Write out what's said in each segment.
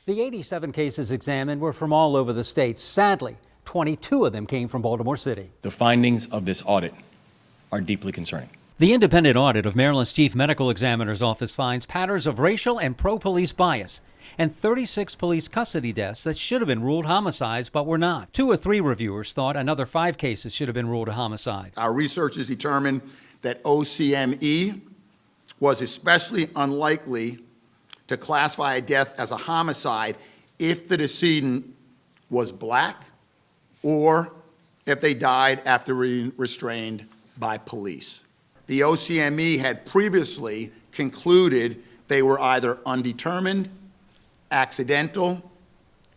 The 87 cases examined were from all over the state. Sadly, 22 of them came from Baltimore City. The findings of this audit are deeply concerning. The independent audit of Maryland's chief medical examiner's office finds patterns of racial and pro-police bias and 36 police custody deaths that should have been ruled homicides but were not. 2 or 3 reviewers thought another 5 cases should have been ruled a homicide. Our researchers determined that OCME was especially unlikely to classify a death as a homicide if the decedent was black or if they died after being restrained by police. The OCME had previously concluded they were either undetermined, accidental,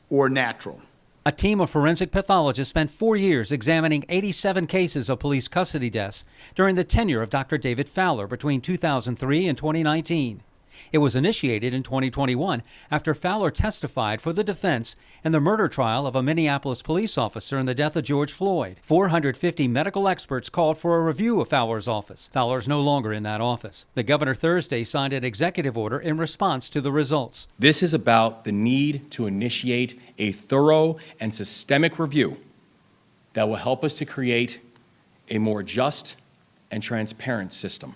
or natural. A team of forensic pathologists spent 4 years examining 87 cases of police custody deaths during the tenure of Dr. David Fowler between 2003 and 2019. It was initiated in 2021 after Fowler testified for the defense in the murder trial of a Minneapolis police officer in the death of George Floyd. 450 medical experts called for a review of Fowler's office. Fowler's no longer in that office. The governor Thursday signed an executive order in response to the results. This is about the need to initiate a thorough and systemic review that will help us to create a more just and transparent system.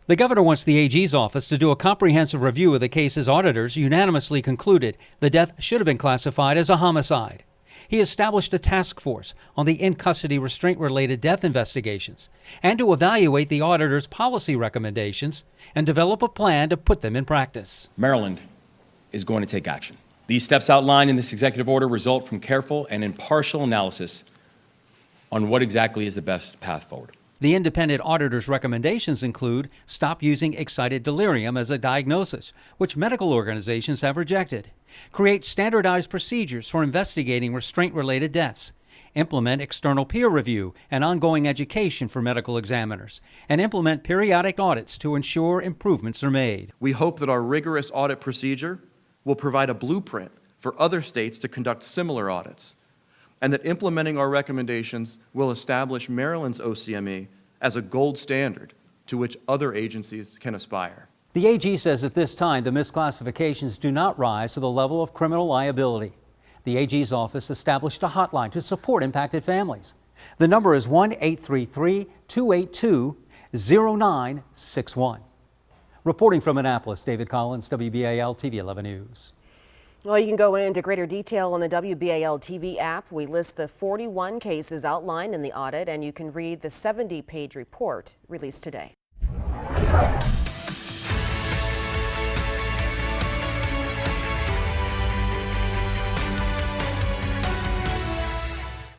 The governor wants the AG's office to do a comprehensive review of the cases. Auditors unanimously concluded the death should have been classified as a homicide. He established a task force on the in-custody restraint-related death investigations and to evaluate the auditor's policy recommendations and develop a plan to put them in practice. Maryland is going to take action. These steps outlined in this executive order result from careful and impartial analysis on what exactly is the best path forward. The independent auditor's recommendations include stop using excited delirium as a diagnosis, which medical organizations have rejected, create standardized procedures for investigating restraint-related deaths, implement external peer review and ongoing education for medical examiners, and implement periodic audits to ensure improvements are made. We hope that our rigorous audit procedure will provide a blueprint for other states to conduct similar audits, and that implementing our recommendations will establish Maryland's OCME as a gold standard to which other agencies can aspire. The AG says at this time the misclassifications do not rise to the level of criminal liability. The AG's office established a hotline to support impacted families. The number is 1-833-282-0961. Reporting from Annapolis, David Collins, WBAL TV 11 News. Well, you can go into greater detail on the WBAL TV app. We list the 41 cases outlined in the audit, and you can read the 70-page report released today.